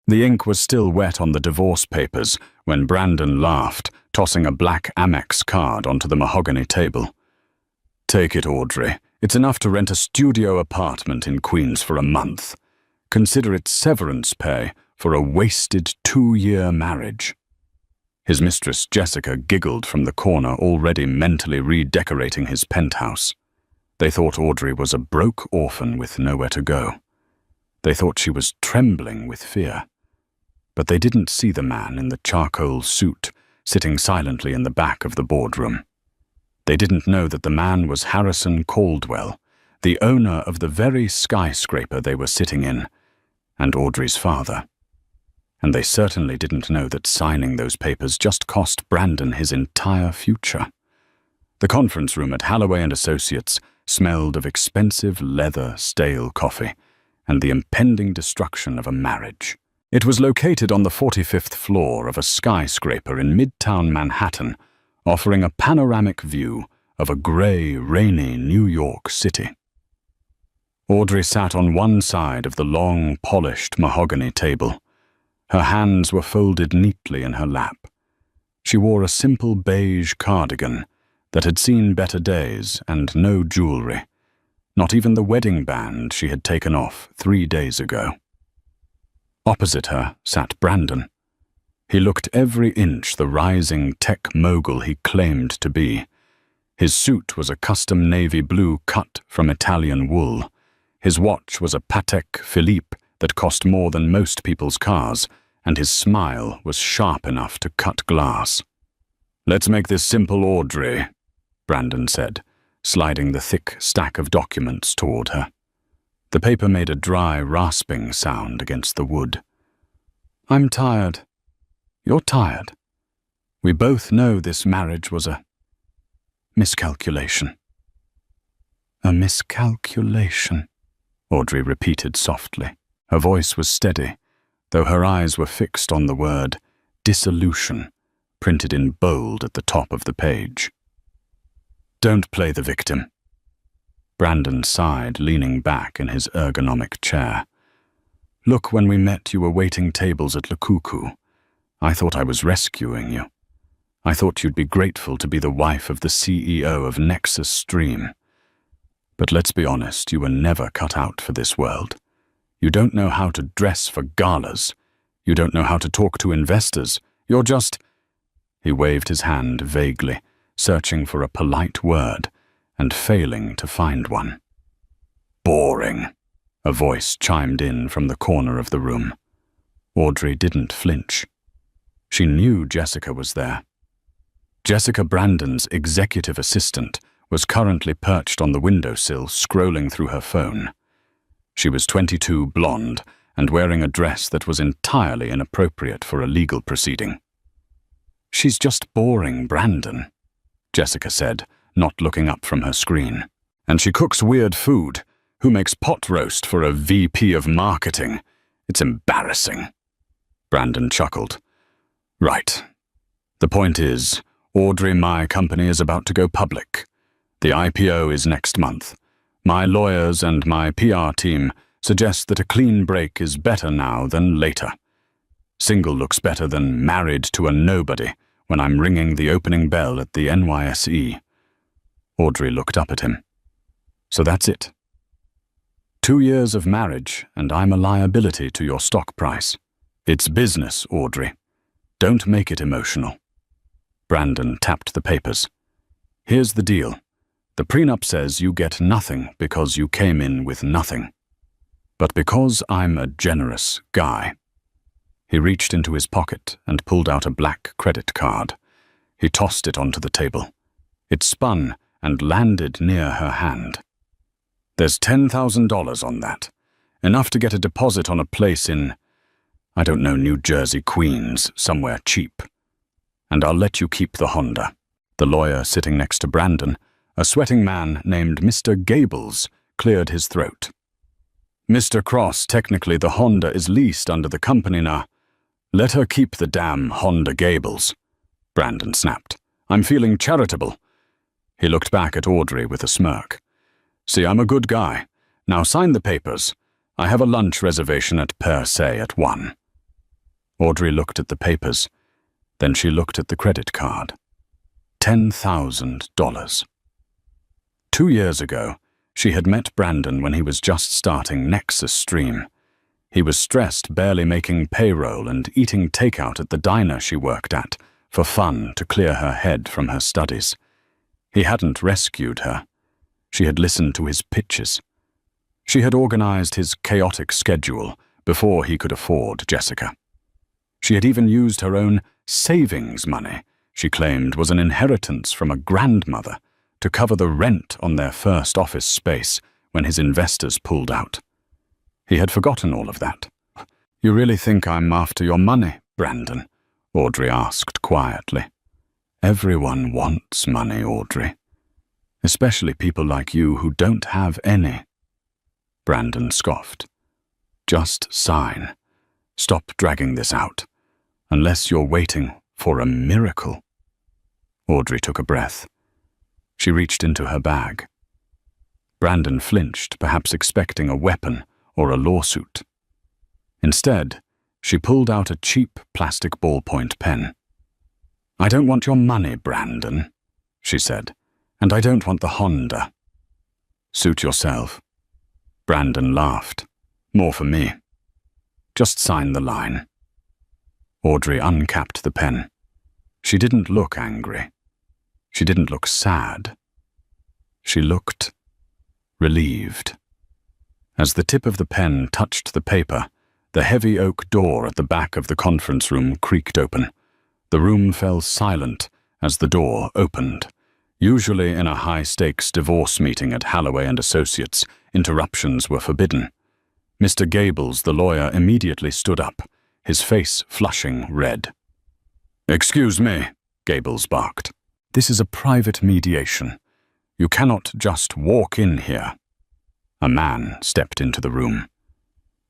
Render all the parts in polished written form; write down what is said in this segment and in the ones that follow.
The ink was still wet on the divorce papers when Brandon laughed, tossing a black Amex card onto the mahogany table. "Take it, Audrey. It's enough to rent a studio apartment in Queens for a month. Consider it severance pay for a wasted 2-year marriage." His mistress Jessica giggled from the corner, already mentally redecorating his penthouse. They thought Audrey was a broke orphan with nowhere to go. They thought she was trembling with fear. But they didn't see the man in the charcoal suit sitting silently in the back of the boardroom. They didn't know that the man was Harrison Caldwell, the owner of the very skyscraper they were sitting in, and Audrey's father. And they certainly didn't know that signing those papers just cost Brandon his entire future. The conference room at Halloway & Associates smelled of expensive leather stale coffee and the impending destruction of a marriage. It was located on the 45th floor of a skyscraper in Midtown Manhattan, offering a panoramic view of a gray, rainy New York City. Audrey sat on one side of the long, polished mahogany table. Her hands were folded neatly in her lap. She wore a simple beige cardigan that had seen better days and no jewelry, not even the wedding band she had taken off 3 days ago. Opposite her sat Brandon. He looked every inch the rising tech mogul he claimed to be. His suit was a custom navy blue cut from Italian wool. His watch was a Patek Philippe that cost more than most people's cars, and his smile was sharp enough to cut glass. "Let's make this simple, Audrey," Brandon said, sliding the thick stack of documents toward her. The paper made a dry, rasping sound against the wood. "I'm tired. You're tired. We both know this marriage was a miscalculation." "A miscalculation," Audrey repeated softly. Her voice was steady, though her eyes were fixed on the word dissolution, printed in bold at the top of the page. "Don't play the victim." Brandon sighed, leaning back in his ergonomic chair. "Look, when we met, you were waiting tables at Le Cuckoo. I thought I was rescuing you. I thought you'd be grateful to be the wife of the CEO of Nexus Stream. But let's be honest, you were never cut out for this world. You don't know how to dress for galas. You don't know how to talk to investors. You're just—" He waved his hand vaguely, searching for a polite word and failing to find one. "Boring," a voice chimed in from the corner of the room. Audrey didn't flinch. She knew Jessica was there. Jessica Brandon's executive assistant was currently perched on the windowsill, scrolling through her phone. She was 22, blonde, and wearing a dress that was entirely inappropriate for a legal proceeding. "She's just boring Brandon," Jessica said, not looking up from her screen. "And she cooks weird food. Who makes pot roast for a VP of marketing? It's embarrassing." Brandon chuckled. "Right. The point is, Audrey, my company is about to go public. The IPO is next month. My lawyers and my PR team suggest that a clean break is better now than later. Single looks better than married to a nobody when I'm ringing the opening bell at the NYSE. Audrey looked up at him. "So that's it. 2 years of marriage, and I'm a liability to your stock price. It's business, Audrey. Don't make it emotional." Brandon tapped the papers. "Here's the deal. The prenup says you get nothing because you came in with nothing. But because I'm a generous guy." He reached into his pocket and pulled out a black credit card. He tossed it onto the table. It spun and landed near her hand. "There's $10,000 on that. Enough to get a deposit on a place in, I don't know, New Jersey, Queens, somewhere cheap. And I'll let you keep the Honda." The lawyer sitting next to Brandon, a sweating man named Mr. Gables, cleared his throat. "Mr. Cross, technically the Honda is leased under the company now. Let her keep the damn Honda, Gables," Brandon snapped. "I'm feeling charitable." He looked back at Audrey with a smirk. "See, I'm a good guy. Now sign the papers. I have a lunch reservation at Per Se at 1. Audrey looked at the papers. Then she looked at the credit card. $10,000. 2 years ago, she had met Brandon when he was just starting Nexus Stream. He was stressed, barely making payroll and eating takeout at the diner she worked at for fun to clear her head from her studies. He hadn't rescued her. She had listened to his pitches. She had organized his chaotic schedule before he could afford Jessica. She had even used her own savings money, she claimed was an inheritance from a grandmother, to cover the rent on their first office space when his investors pulled out. He had forgotten all of that. "You really think I'm after your money, Brandon?" Audrey asked quietly. "Everyone wants money, Audrey. Especially people like you who don't have any." Brandon scoffed. "Just sign. Stop dragging this out. Unless you're waiting for a miracle." Audrey took a breath. She reached into her bag. Brandon flinched, perhaps expecting a weapon or a lawsuit. Instead, she pulled out a cheap plastic ballpoint pen. "I don't want your money, Brandon," she said, "and I don't want the Honda." "Suit yourself." Brandon laughed. "More for me. Just sign the line." Audrey uncapped the pen. She didn't look angry. She didn't look sad. She looked relieved. As the tip of the pen touched the paper, the heavy oak door at the back of the conference room creaked open. The room fell silent as the door opened. Usually in a high-stakes divorce meeting at Halloway and Associates, interruptions were forbidden. Mr. Gables, the lawyer, immediately stood up, his face flushing red. "Excuse me," Gables barked. "This is a private mediation. You cannot just walk in here." A man stepped into the room.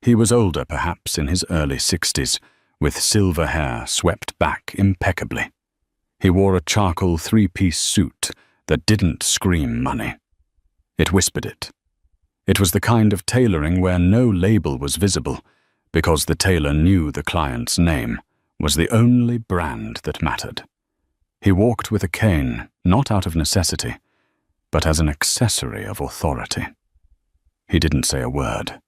He was older, perhaps in his early 60s, with silver hair swept back impeccably. He wore a charcoal three-piece suit that didn't scream money. It whispered it. It was the kind of tailoring where no label was visible, because the tailor knew the client's name was the only brand that mattered. He walked with a cane, not out of necessity, but as an accessory of authority. He didn't say a word.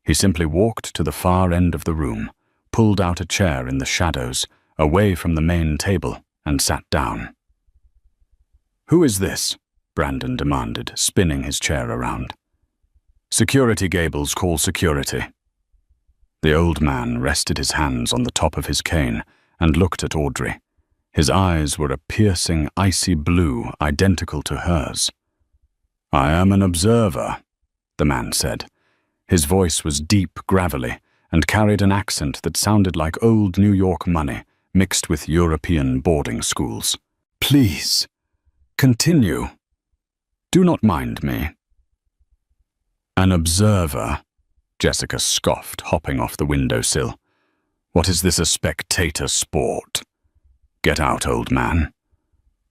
He simply walked to the far end of the room, pulled out a chair in the shadows, away from the main table, and sat down. "Who is this?" Brandon demanded, spinning his chair around. "Security, Gables, call security." The old man rested his hands on the top of his cane and looked at Audrey. His eyes were a piercing, icy blue, identical to hers. "I am an observer," the man said. His voice was deep, gravelly, and carried an accent that sounded like old New York money mixed with European boarding schools. "Please, continue. Do not mind me." "An observer?" Jessica scoffed, hopping off the windowsill. "What is this, a spectator sport? Get out, old man.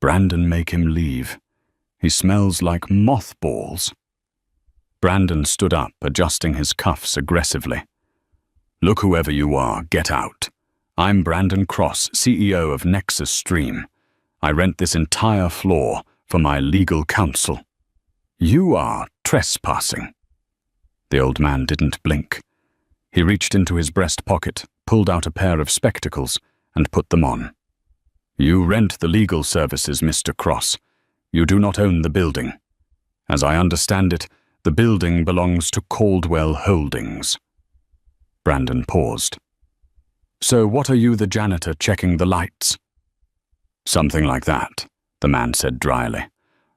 Brandon, make him leave. He smells like mothballs." Brandon stood up, adjusting his cuffs aggressively. "Look, whoever you are, get out. I'm Brandon Cross, CEO of Nexus Stream. I rent this entire floor for my legal counsel. You are trespassing." The old man didn't blink. He reached into his breast pocket, pulled out a pair of spectacles, and put them on. "You rent the legal services, Mr. Cross. You do not own the building. As I understand it, the building belongs to Caldwell Holdings." Brandon paused. "So what are you, the janitor, checking the lights?" "Something like that," the man said dryly.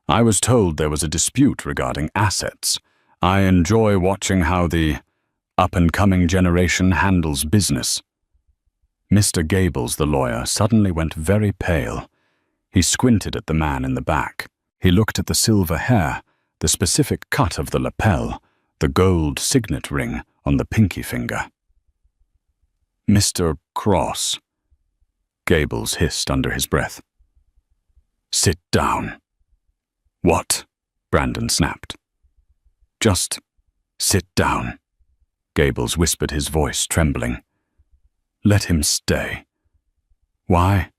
"I was told there was a dispute regarding assets. I enjoy watching how the up-and-coming generation handles business." Mr. Gables, the lawyer, suddenly went very pale. He squinted at the man in the back. He looked at the silver hair, the specific cut of the lapel, the gold signet ring on the pinky finger. "Mr. Cross," Gables hissed under his breath. "Sit down." "What?" Brandon snapped. "Just sit down," Gables whispered, his voice trembling. Let him stay. Why?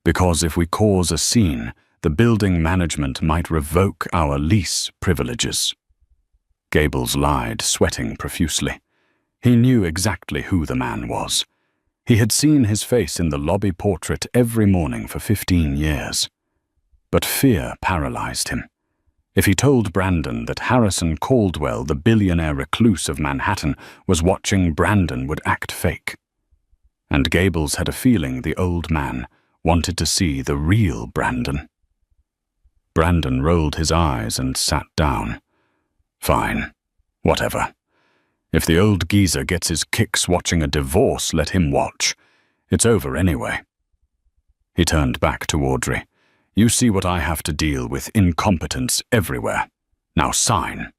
Because if we cause a scene, the building management might revoke our lease privileges. Gables lied, sweating profusely. He knew exactly who the man was. He had seen his face in the lobby portrait every morning for 15 years. But fear paralyzed him. If he told Brandon that Harrison Caldwell, the billionaire recluse of Manhattan, was watching, Brandon would act fake. And Gables had a feeling the old man wanted to see the real Brandon. Brandon rolled his eyes and sat down. Fine, whatever. If the old geezer gets his kicks watching a divorce, let him watch. It's over anyway. He turned back to Audrey. You see what I have to deal with, incompetence everywhere. Now sign.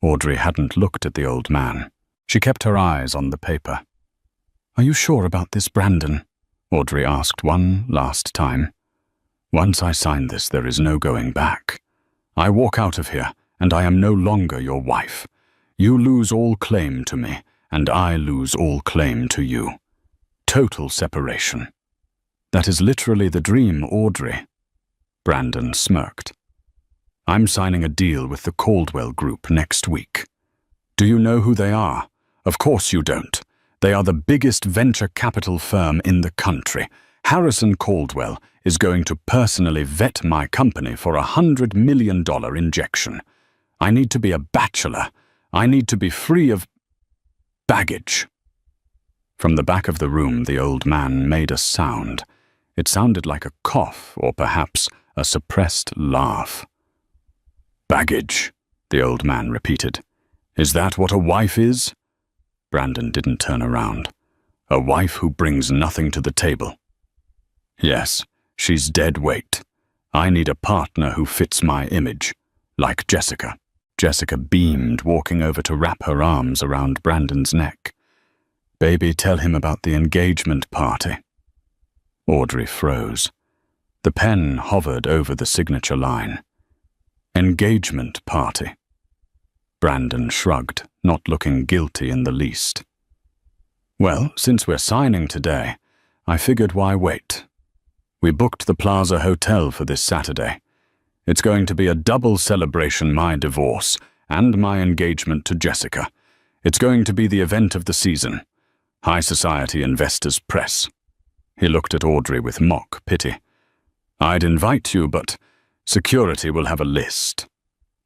Audrey hadn't looked at the old man. She kept her eyes on the paper. Are you sure about this, Brandon? Audrey asked one last time. Once I sign this, there is no going back. I walk out of here, and I am no longer your wife. You lose all claim to me, and I lose all claim to you. Total separation. That is literally the dream, Audrey. Brandon smirked. I'm signing a deal with the Caldwell Group next week. Do you know who they are? Of course you don't. They are the biggest venture capital firm in the country. Harrison Caldwell is going to personally vet my company for $100 million injection. I need to be a bachelor. I need to be free of baggage. From the back of the room, the old man made a sound. It sounded like a cough, or perhaps a suppressed laugh. Baggage, the old man repeated. Is that what a wife is? Brandon didn't turn around. A wife who brings nothing to the table. Yes, she's dead weight. I need a partner who fits my image, like Jessica. Jessica beamed, walking over to wrap her arms around Brandon's neck. Baby, tell him about the engagement party. Audrey froze. The pen hovered over the signature line. Engagement party. Brandon shrugged, not looking guilty in the least. Well, since we're signing today, I figured why wait. We booked the Plaza Hotel for this Saturday. It's going to be a double celebration, my divorce and my engagement to Jessica. It's going to be the event of the season. High society investors press. He looked at Audrey with mock pity. I'd invite you, but security will have a list.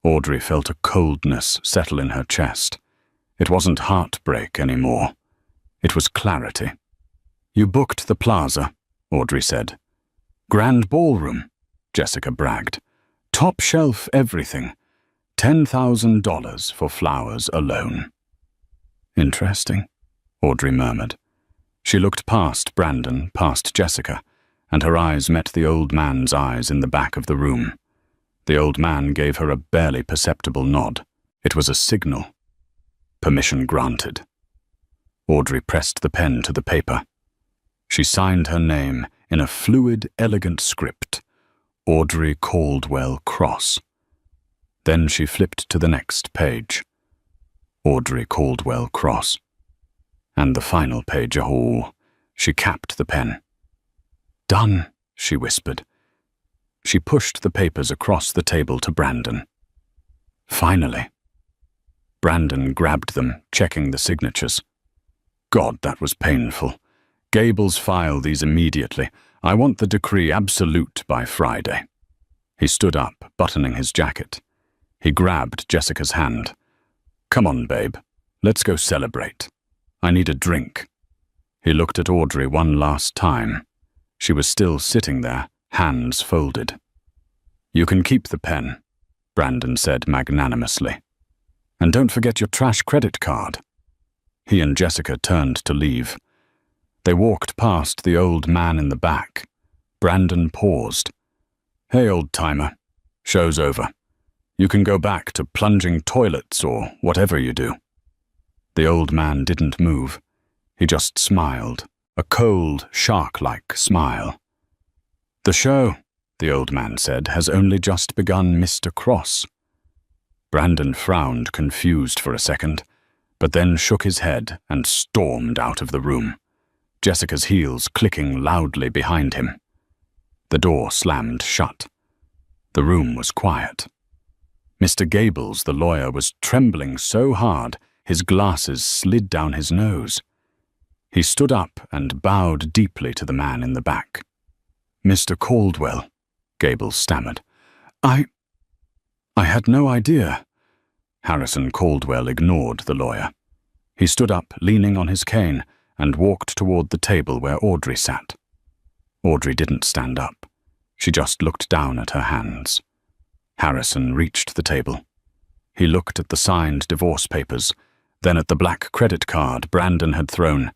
Audrey felt a coldness settle in her chest. It wasn't heartbreak anymore. It was clarity. You booked the Plaza, Audrey said. Grand ballroom, Jessica bragged. Top shelf everything. $10,000 for flowers alone. Interesting, Audrey murmured. She looked past Brandon, past Jessica, and her eyes met the old man's eyes in the back of the room. The old man gave her a barely perceptible nod. It was a signal. Permission granted. Audrey pressed the pen to the paper. She signed her name in a fluid, elegant script. Audrey Caldwell Cross. Then she flipped to the next page. Audrey Caldwell Cross. And the final page, oh, she capped the pen. Done, she whispered. She pushed the papers across the table to Brandon. Finally. Brandon grabbed them, checking the signatures. God, that was painful. Gables, file these immediately. I want the decree absolute by Friday. He stood up, buttoning his jacket. He grabbed Jessica's hand. Come on, babe. Let's go celebrate. I need a drink. He looked at Audrey one last time. She was still sitting there, hands folded. You can keep the pen, Brandon said magnanimously. And don't forget your trash credit card. He and Jessica turned to leave. They walked past the old man in the back. Brandon paused. Hey, old-timer. Show's over. You can go back to plunging toilets or whatever you do. The old man didn't move. He just smiled, a cold, shark-like smile. The show, the old man said, has only just begun, Mr. Cross. Brandon frowned, confused for a second. but then shook his head and stormed out of the room, Jessica's heels clicking loudly behind him. The door slammed shut. The room was quiet. Mr. Gables, the lawyer, was trembling so hard his glasses slid down his nose. He stood up and bowed deeply to the man in the back. "Mr. Caldwell," Gables stammered. I had no idea." Harrison Caldwell ignored the lawyer. He stood up, leaning on his cane, and walked toward the table where Audrey sat. Audrey didn't stand up. She just looked down at her hands. Harrison reached the table. He looked at the signed divorce papers, then at the black credit card Brandon had thrown,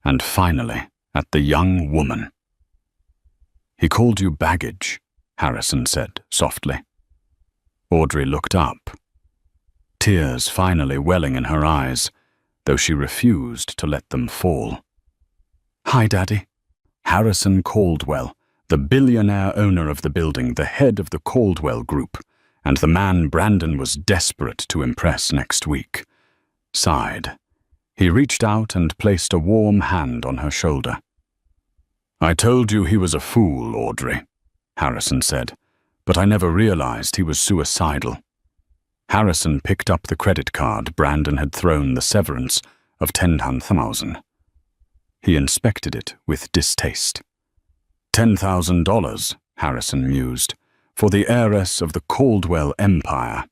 and finally at the young woman. "He called you baggage," Harrison said softly. Audrey looked up, tears finally welling in her eyes, though she refused to let them fall. "Hi, Daddy." Harrison Caldwell, the billionaire owner of the building, the head of the Caldwell Group, and the man Brandon was desperate to impress next week, sighed. He reached out and placed a warm hand on her shoulder. "I told you he was a fool, Audrey," Harrison said, "but I never realized he was suicidal." Harrison picked up the credit card Brandon had thrown the severance of $10,000. He inspected it with distaste. $10,000, Harrison mused, for the heiress of the Caldwell Empire.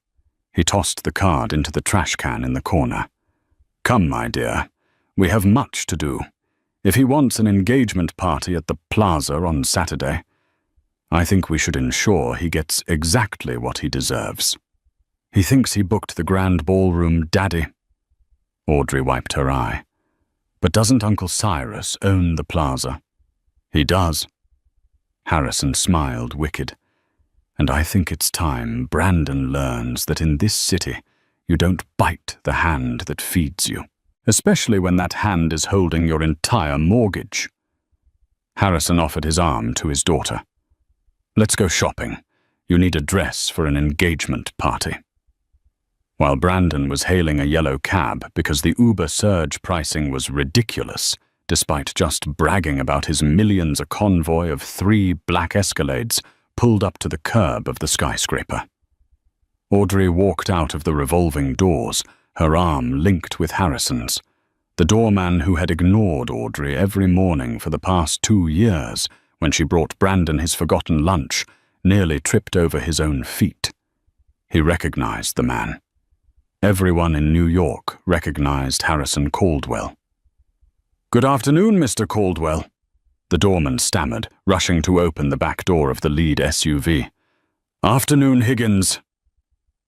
He tossed the card into the trash can in the corner. "Come, my dear, we have much to do. If he wants an engagement party at the plaza on Saturday, I think we should ensure he gets exactly what he deserves." "He thinks he booked the grand ballroom, Daddy." Audrey wiped her eye. "But doesn't Uncle Cyrus own the plaza?" "He does." Harrison smiled wicked. "And I think it's time Brandon learns that in this city you don't bite the hand that feeds you, especially when that hand is holding your entire mortgage." Harrison offered his arm to his daughter. "Let's go shopping. You need a dress for an engagement party." While Brandon was hailing a yellow cab because the Uber surge pricing was ridiculous, despite just bragging about his millions, a convoy of 3 black Escalades pulled up to the curb of the skyscraper. Audrey walked out of the revolving doors, her arm linked with Harrison's. The doorman who had ignored Audrey every morning for the past 2 years when she brought Brandon his forgotten lunch nearly tripped over his own feet. He recognized the man. Everyone in New York recognized Harrison Caldwell. "Good afternoon, Mr. Caldwell," the doorman stammered, rushing to open the back door of the lead SUV. "Afternoon, Higgins."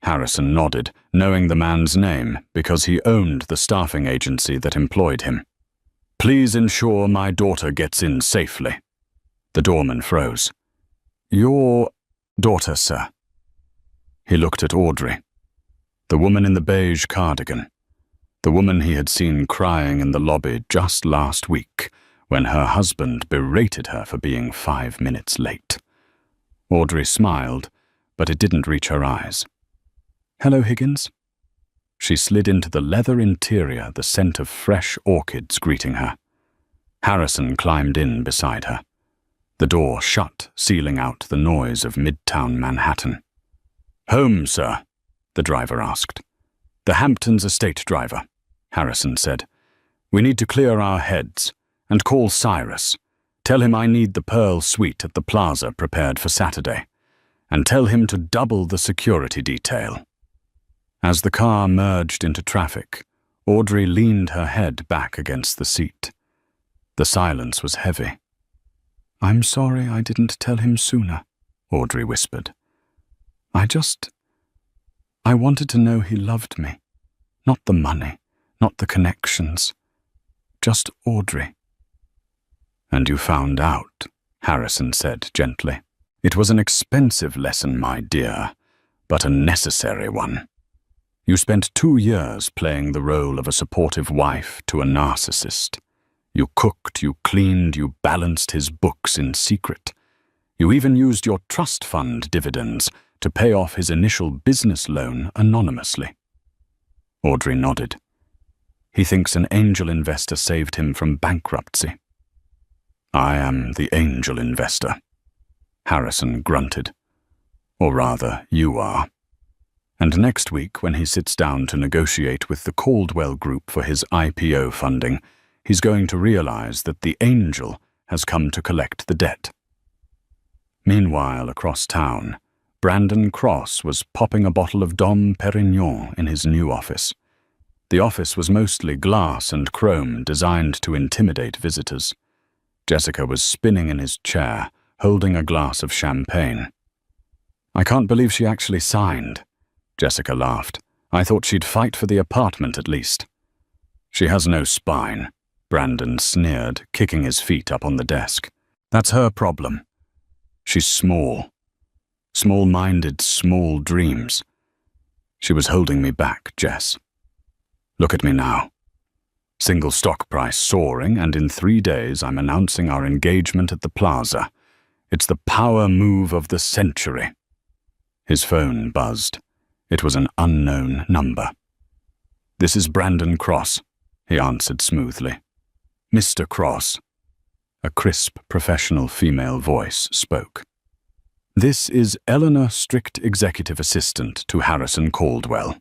Harrison nodded, knowing the man's name because he owned the staffing agency that employed him. "Please ensure my daughter gets in safely." The doorman froze. "Your daughter, sir?" He looked at Audrey. The woman in the beige cardigan. The woman he had seen crying in the lobby just last week when her husband berated her for being 5 minutes late. Audrey smiled, but it didn't reach her eyes. "Hello, Higgins." She slid into the leather interior, the scent of fresh orchids greeting her. Harrison climbed in beside her. The door shut, sealing out the noise of midtown Manhattan. "Home, sir?" the driver asked. "The Hamptons estate driver," Harrison said. "We need to clear our heads, and call Cyrus. Tell him I need the Pearl Suite at the plaza prepared for Saturday, and tell him to double the security detail." As the car merged into traffic, Audrey leaned her head back against the seat. The silence was heavy. "I'm sorry I didn't tell him sooner," Audrey whispered. I wanted to know he loved me. Not the money, not the connections. Just Audrey." "And you found out," Harrison said gently. "It was an expensive lesson, my dear, but a necessary one. You spent 2 years playing the role of a supportive wife to a narcissist. You cooked, you cleaned, you balanced his books in secret. You even used your trust fund dividends to pay off his initial business loan anonymously." Audrey nodded. He thinks an angel investor saved him from bankruptcy. I am the angel investor, Harrison grunted. Or rather, you are. And next week, when he sits down to negotiate with the Caldwell Group for his IPO funding, he's going to realize that the angel has come to collect the debt. Meanwhile, across town, Brandon Cross was popping a bottle of Dom Perignon in his new office. The office was mostly glass and chrome, designed to intimidate visitors. Jessica was spinning in his chair, holding a glass of champagne. I can't believe she actually signed, Jessica laughed. I thought she'd fight for the apartment at least. She has no spine, Brandon sneered, kicking his feet up on the desk. That's her problem. She's small. Small-minded, small dreams. She was holding me back, Jess. Look at me now. Single stock price soaring, and in 3 days I'm announcing our engagement at the plaza. It's the power move of the century. His phone buzzed. It was an unknown number. This is Brandon Cross, he answered smoothly. Mr. Cross. A crisp, professional female voice spoke. This is Eleanor Strict, executive assistant to Harrison Caldwell.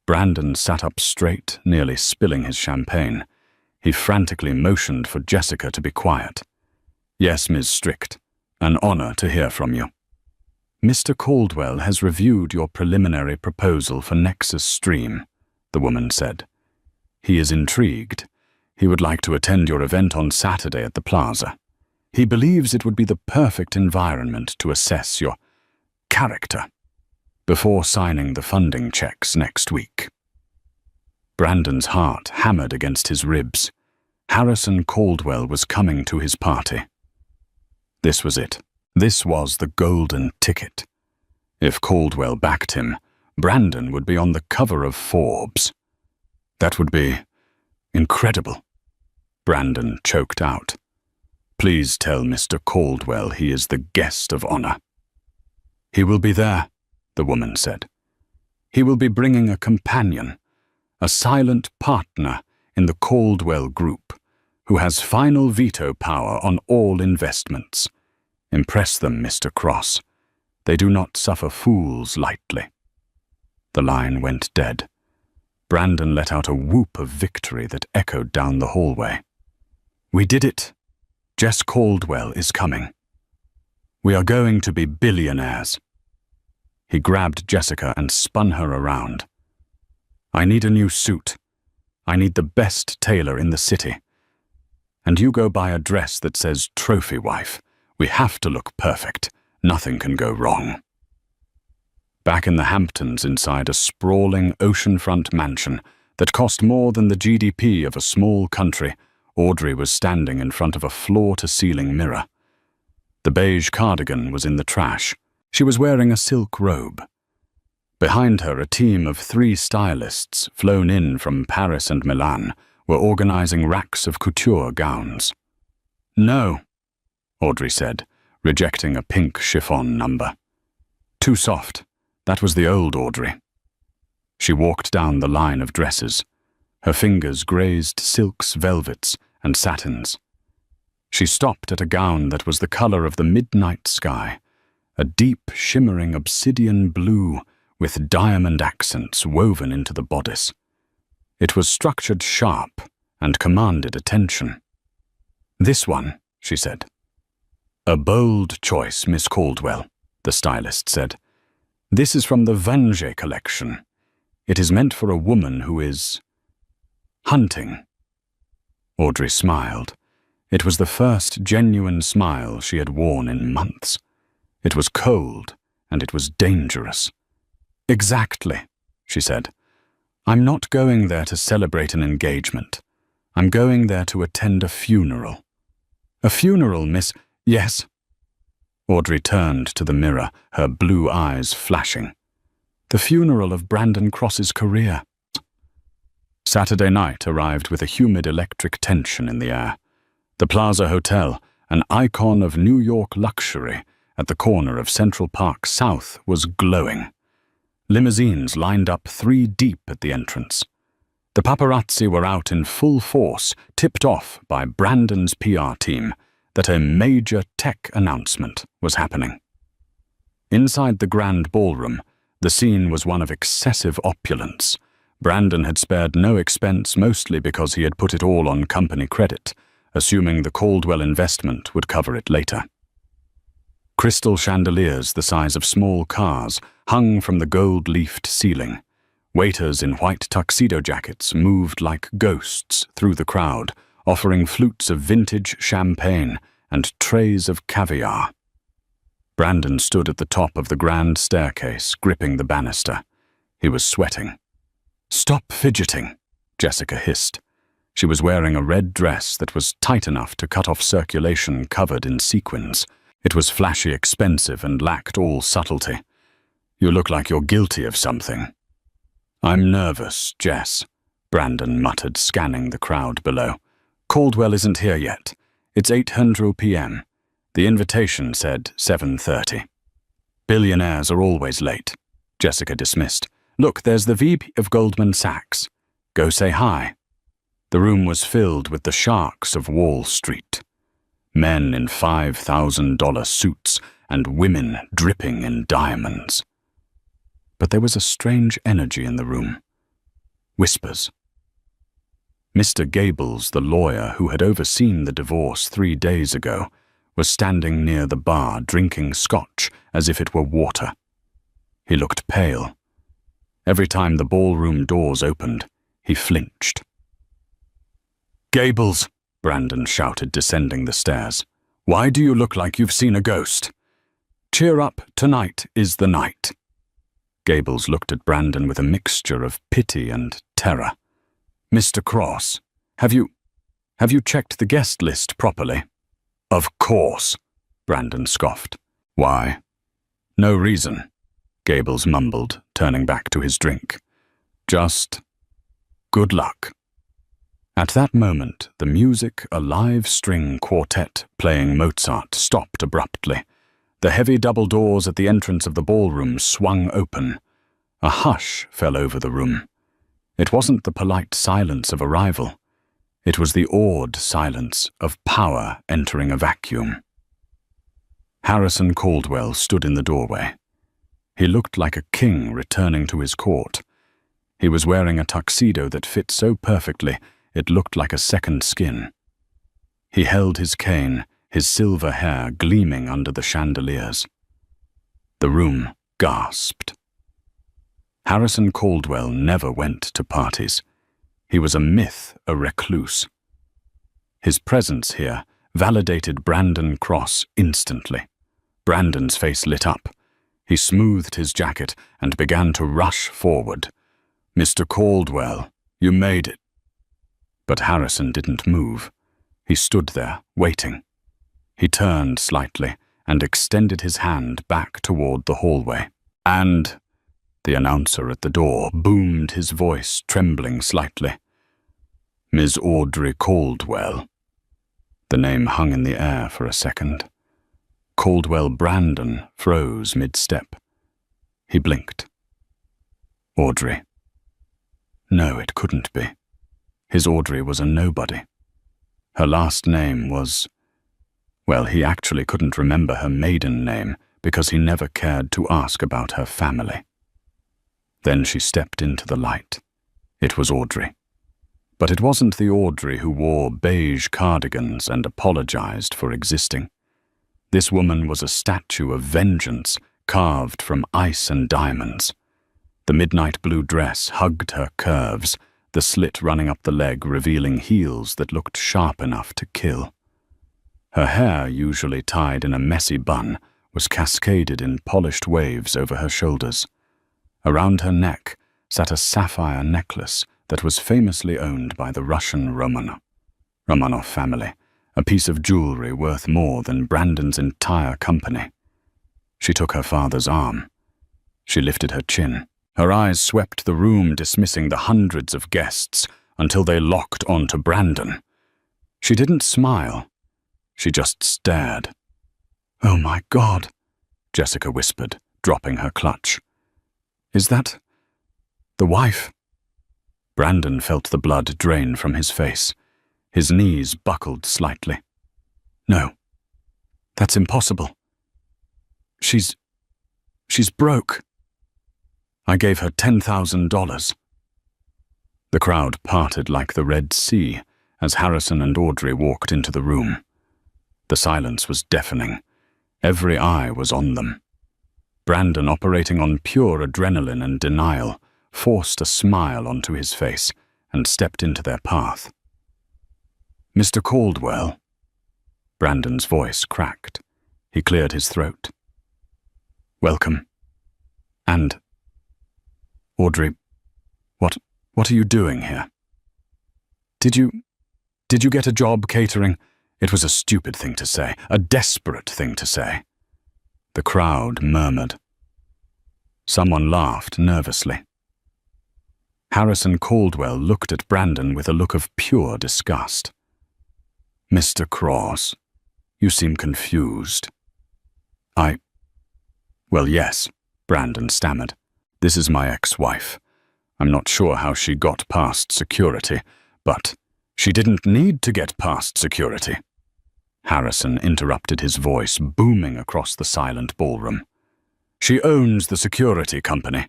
Brandon sat up straight, nearly spilling his champagne. He frantically motioned for Jessica to be quiet. Yes, Ms. Strict. An honor to hear from you. Mr. Caldwell has reviewed your preliminary proposal for Nexus Stream, the woman said. He is intrigued. He would like to attend your event on Saturday at the plaza. He believes it would be the perfect environment to assess your character before signing the funding checks next week. Brandon's heart hammered against his ribs. Harrison Caldwell was coming to his party. This was it. This was the golden ticket. If Caldwell backed him, Brandon would be on the cover of Forbes. That would be incredible. Brandon choked out. Please tell Mr. Caldwell he is the guest of honor. He will be there, the woman said. He will be bringing a companion, a silent partner in the Caldwell Group, who has final veto power on all investments. Impress them, Mr. Cross. They do not suffer fools lightly. The line went dead. Brandon let out a whoop of victory that echoed down the hallway. We did it. Jess Caldwell is coming. We are going to be billionaires. He grabbed Jessica and spun her around. I need a new suit. I need the best tailor in the city. And you go buy a dress that says trophy wife. We have to look perfect. Nothing can go wrong. Back in the Hamptons, inside a sprawling oceanfront mansion that cost more than the GDP of a small country, Audrey was standing in front of a floor-to-ceiling mirror. The beige cardigan was in the trash. She was wearing a silk robe. Behind her, a team of 3 stylists, flown in from Paris and Milan, were organizing racks of couture gowns. No, Audrey said, rejecting a pink chiffon number. Too soft. That was the old Audrey. She walked down the line of dresses. Her fingers grazed silks, velvets, and satins. She stopped at a gown that was the color of the midnight sky, a deep, shimmering obsidian blue with diamond accents woven into the bodice. It was structured sharp and commanded attention. This one, she said. A bold choice, Miss Caldwell, the stylist said. This is from the Vange collection. It is meant for a woman who is hunting. Audrey smiled. It was the first genuine smile she had worn in months. It was cold, and it was dangerous. Exactly, she said. I'm not going there to celebrate an engagement. I'm going there to attend a funeral. A funeral, Miss... Yes. Audrey turned to the mirror, her blue eyes flashing. The funeral of Brandon Cross's career. Saturday night arrived with a humid electric tension in the air. The Plaza Hotel, an icon of New York luxury at the corner of Central Park South, was glowing. Limousines lined up 3 deep at the entrance. The paparazzi were out in full force, tipped off by Brandon's PR team that a major tech announcement was happening. Inside the grand ballroom, the scene was one of excessive opulence. Brandon had spared no expense, mostly because he had put it all on company credit, assuming the Caldwell investment would cover it later. Crystal chandeliers the size of small cars hung from the gold-leafed ceiling. Waiters in white tuxedo jackets moved like ghosts through the crowd, offering flutes of vintage champagne and trays of caviar. Brandon stood at the top of the grand staircase, gripping the banister. He was sweating. "Stop fidgeting," Jessica hissed. She was wearing a red dress that was tight enough to cut off circulation covered in sequins. It was flashy, expensive, and lacked all subtlety. "You look like you're guilty of something." "I'm nervous, Jess," Brandon muttered, scanning the crowd below. "Caldwell isn't here yet. It's 8:00 p.m. The invitation said 7:30. Billionaires are always late," Jessica dismissed. "Look, there's the VP of Goldman Sachs. Go say hi." The room was filled with the sharks of Wall Street. Men in $5,000 suits and women dripping in diamonds. But there was a strange energy in the room. Whispers. Mr. Gables, the lawyer who had overseen the divorce 3 days ago, was standing near the bar drinking scotch as if it were water. He looked pale. Every time the ballroom doors opened, he flinched. "Gables," Brandon shouted, descending the stairs. "Why do you look like you've seen a ghost? Cheer up, tonight is the night." Gables looked at Brandon with a mixture of pity and terror. "Mr. Cross, have you checked the guest list properly?" "Of course," Brandon scoffed. "Why?" "No reason," Gables mumbled, turning back to his drink. "Just good luck." At that moment, the music, a live string quartet playing Mozart, stopped abruptly. The heavy double doors at the entrance of the ballroom swung open. A hush fell over the room. It wasn't the polite silence of arrival. It was the awed silence of power entering a vacuum. Harrison Caldwell stood in the doorway. He looked like a king returning to his court. He was wearing a tuxedo that fit so perfectly it looked like a second skin. He held his cane, his silver hair gleaming under the chandeliers. The room gasped. Harrison Caldwell never went to parties. He was a myth, a recluse. His presence here validated Brandon Cross instantly. Brandon's face lit up. He smoothed his jacket and began to rush forward. "Mr. Caldwell, you made it." But Harrison didn't move. He stood there, waiting. He turned slightly and extended his hand back toward the hallway. "And," the announcer at the door boomed, his voice trembling slightly, "Ms. Audrey Caldwell." The name hung in the air for a second. Caldwell Brandon froze mid-step. He blinked. Audrey. No, it couldn't be. His Audrey was a nobody. Her last name was... Well, he actually couldn't remember her maiden name because he never cared to ask about her family. Then she stepped into the light. It was Audrey. But it wasn't the Audrey who wore beige cardigans and apologized for existing. This woman was a statue of vengeance carved from ice and diamonds. The midnight blue dress hugged her curves, the slit running up the leg revealing heels that looked sharp enough to kill. Her hair, usually tied in a messy bun, was cascaded in polished waves over her shoulders. Around her neck sat a sapphire necklace that was famously owned by the Russian Romanov family, a piece of jewelry worth more than Brandon's entire company. She took her father's arm. She lifted her chin. Her eyes swept the room, dismissing the hundreds of guests until they locked onto Brandon. She didn't smile. She just stared. "Oh my God," Jessica whispered, dropping her clutch. "Is that the wife?" Brandon felt the blood drain from his face. His knees buckled slightly. No, that's impossible. She's broke. I gave her $10,000. The crowd parted like the Red Sea as Harrison and Audrey walked into the room. The silence was deafening. Every eye was on them. Brandon, operating on pure adrenaline and denial, forced a smile onto his face and stepped into their path. "Mr. Caldwell." Brandon's voice cracked. He cleared his throat. "Welcome. And, Audrey, what are you doing here? Did you get a job catering?" It was a stupid thing to say, a desperate thing to say. The crowd murmured. Someone laughed nervously. Harrison Caldwell looked at Brandon with a look of pure disgust. "Mr. Cross, you seem confused." Well, yes," Brandon stammered. "This is my ex-wife. I'm not sure how she got past security, but she didn't need to get past security." Harrison interrupted, his voice booming across the silent ballroom. "She owns the security company.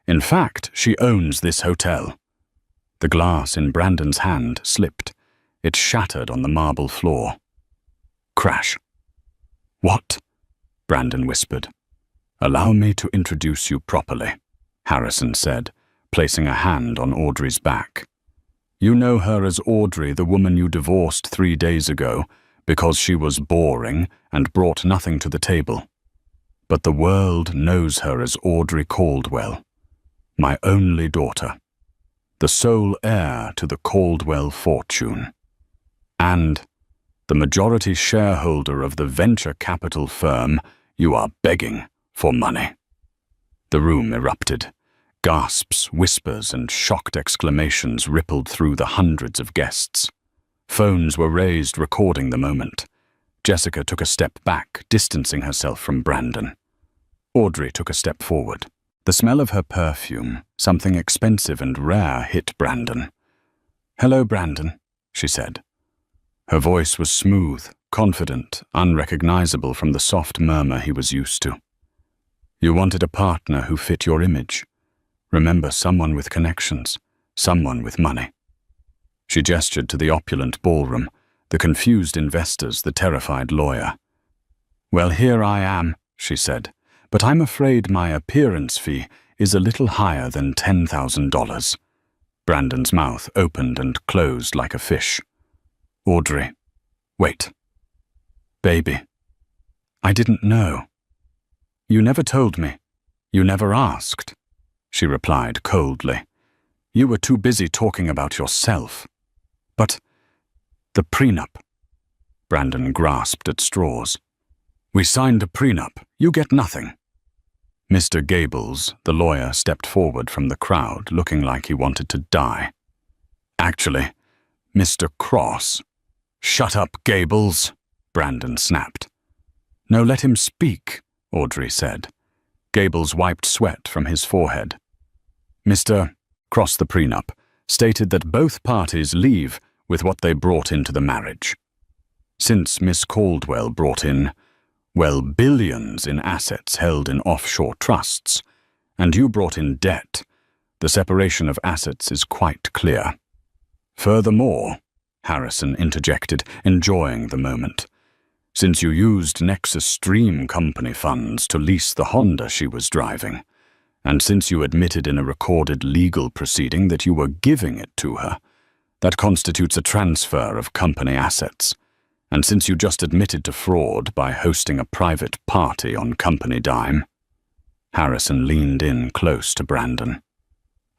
In fact, she owns this hotel." The glass in Brandon's hand slipped. It shattered on the marble floor. Crash. "What?" Brandon whispered. "Allow me to introduce you properly," Harrison said, placing a hand on Audrey's back. "You know her as Audrey, the woman you divorced 3 days ago, because she was boring and brought nothing to the table. But the world knows her as Audrey Caldwell, my only daughter, the sole heir to the Caldwell fortune, and the majority shareholder of the venture capital firm you are begging for money." The room erupted. Gasps, whispers, and shocked exclamations rippled through the hundreds of guests. Phones were raised, recording the moment. Jessica took a step back, distancing herself from Brandon. Audrey took a step forward. The smell of her perfume, something expensive and rare, hit Brandon. "Hello, Brandon," she said. Her voice was smooth, confident, unrecognizable from the soft murmur he was used to. "You wanted a partner who fit your image. Remember, someone with connections, someone with money." She gestured to the opulent ballroom, the confused investors, the terrified lawyer. "Well, here I am," she said, "but I'm afraid my appearance fee is a little higher than $10,000. Brandon's mouth opened and closed like a fish. "Audrey, wait. Baby, I didn't know. You never told me. You never asked," she replied coldly. "You were too busy talking about yourself." "But the prenup." Brandon grasped at straws. "We signed a prenup. You get nothing." Mr. Gables, the lawyer, stepped forward from the crowd, looking like he wanted to die. "Actually, Mr. Cross." "Shut up, Gables," Brandon snapped. "No, let him speak," Audrey said. Gables wiped sweat from his forehead. "Mr. Cross, the prenup stated that both parties leave with what they brought into the marriage. Since Miss Caldwell brought in, well, billions in assets held in offshore trusts, and you brought in debt, the separation of assets is quite clear. Furthermore," Harrison interjected, enjoying the moment, "since you used Nexus Stream Company funds to lease the Honda she was driving, and since you admitted in a recorded legal proceeding that you were giving it to her, that constitutes a transfer of company assets. And since you just admitted to fraud by hosting a private party on company dime." Harrison leaned in close to Brandon.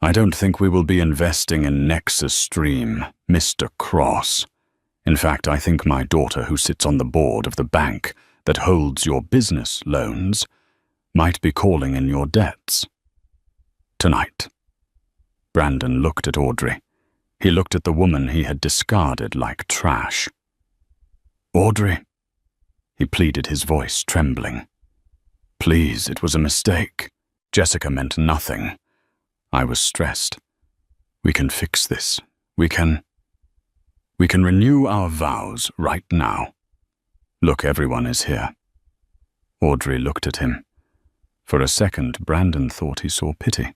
"I don't think we will be investing in Nexus Stream, Mr. Cross. In fact, I think my daughter, who sits on the board of the bank that holds your business loans, might be calling in your debts. Tonight." Brandon looked at Audrey. He looked at the woman he had discarded like trash. "Audrey," he pleaded, his voice trembling. "Please, it was a mistake. Jessica meant nothing. I was stressed. We can fix this. We can renew our vows right now. Look, everyone is here. Audrey looked at him. For a second, Brandon thought he saw pity.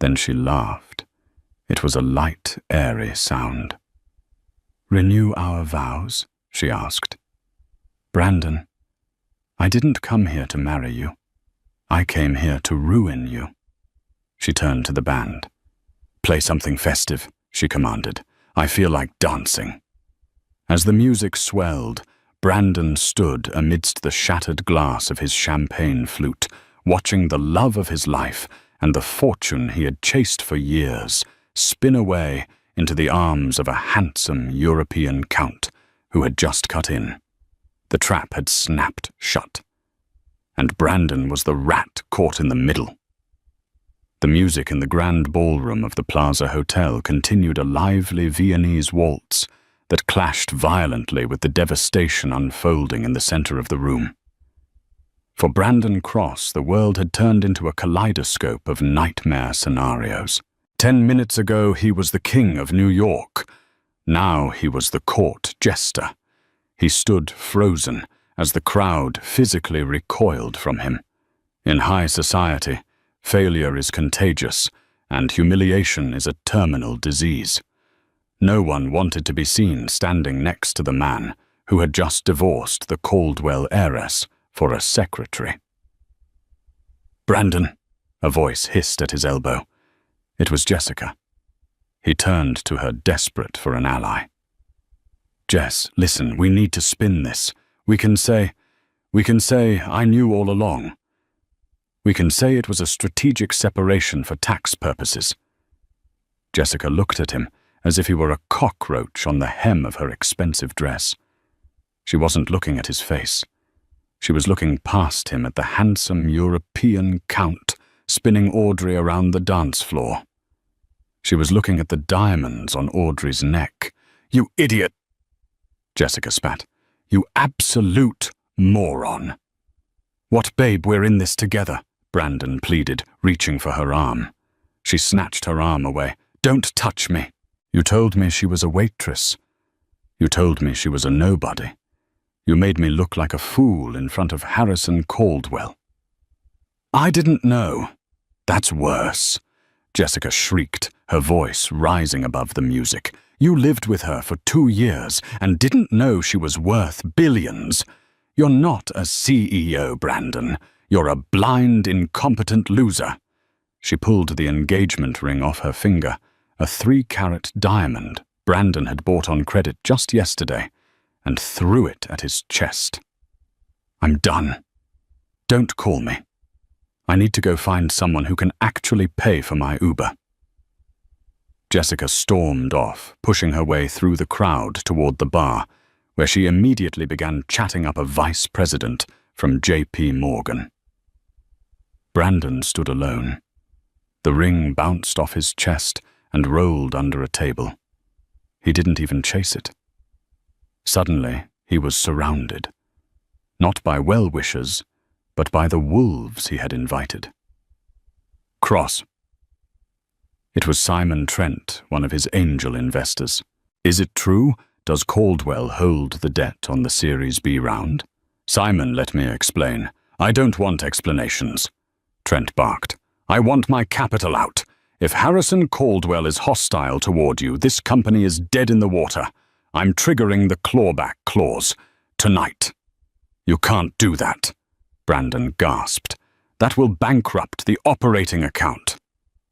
Then she laughed. It was a light, airy sound. Renew our vows? She asked. Brandon, I didn't come here to marry you. I came here to ruin you. She turned to the band. Play something festive, she commanded. I feel like dancing. As the music swelled, Brandon stood amidst the shattered glass of his champagne flute, watching the love of his life and the fortune he had chased for years spin away into the arms of a handsome European count who had just cut in. The trap had snapped shut, and Brandon was the rat caught in the middle. The music in the grand ballroom of the Plaza Hotel continued a lively Viennese waltz that clashed violently with the devastation unfolding in the center of the room. For Brandon Cross, the world had turned into a kaleidoscope of nightmare scenarios. 10 minutes ago, he was the king of New York. Now he was the court jester. He stood frozen as the crowd physically recoiled from him. In high society, failure is contagious, and humiliation is a terminal disease. No one wanted to be seen standing next to the man who had just divorced the Caldwell heiress for a secretary. Brandon, a voice hissed at his elbow. It was Jessica. He turned to her, desperate for an ally. Jess, listen, we need to spin this. We can say, I knew all along. We can say it was a strategic separation for tax purposes. Jessica looked at him as if he were a cockroach on the hem of her expensive dress. She wasn't looking at his face. She was looking past him at the handsome European count spinning Audrey around the dance floor. She was looking at the diamonds on Audrey's neck. You idiot! Jessica spat. You absolute moron. What, babe, we're in this together, Brandon pleaded, reaching for her arm. She snatched her arm away. Don't touch me. You told me she was a waitress. You told me she was a nobody. You made me look like a fool in front of Harrison Caldwell. I didn't know. That's worse, Jessica shrieked, her voice rising above the music. You lived with her for 2 years and didn't know she was worth billions. You're not a CEO, Brandon. You're a blind, incompetent loser. She pulled the engagement ring off her finger, a 3-carat diamond Brandon had bought on credit just yesterday, and threw it at his chest. I'm done. Don't call me. I need to go find someone who can actually pay for my Uber. Jessica stormed off, pushing her way through the crowd toward the bar, where she immediately began chatting up a vice president from J.P. Morgan. Brandon stood alone. The ring bounced off his chest and rolled under a table. He didn't even chase it. Suddenly, he was surrounded, not by well-wishers, but by the wolves he had invited. Cross. It was Simon Trent, one of his angel investors. Is it true? Does Caldwell hold the debt on the Series B round? Simon, let me explain. I don't want explanations. Trent barked. I want my capital out. If Harrison Caldwell is hostile toward you, this company is dead in the water. I'm triggering the clawback clause. Tonight. You can't do that, Brandon gasped. That will bankrupt the operating account.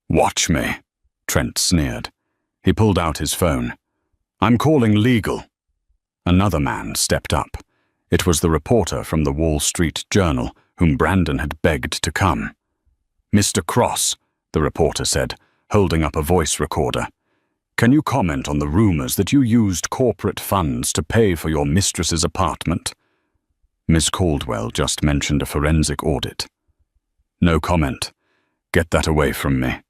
Watch me, Trent sneered. He pulled out his phone. I'm calling legal. Another man stepped up. It was the reporter from the Wall Street Journal, whom Brandon had begged to come. Mr. Cross, the reporter said, holding up a voice recorder. Can you comment on the rumors that you used corporate funds to pay for your mistress's apartment? Miss Caldwell just mentioned a forensic audit. No comment. Get that away from me.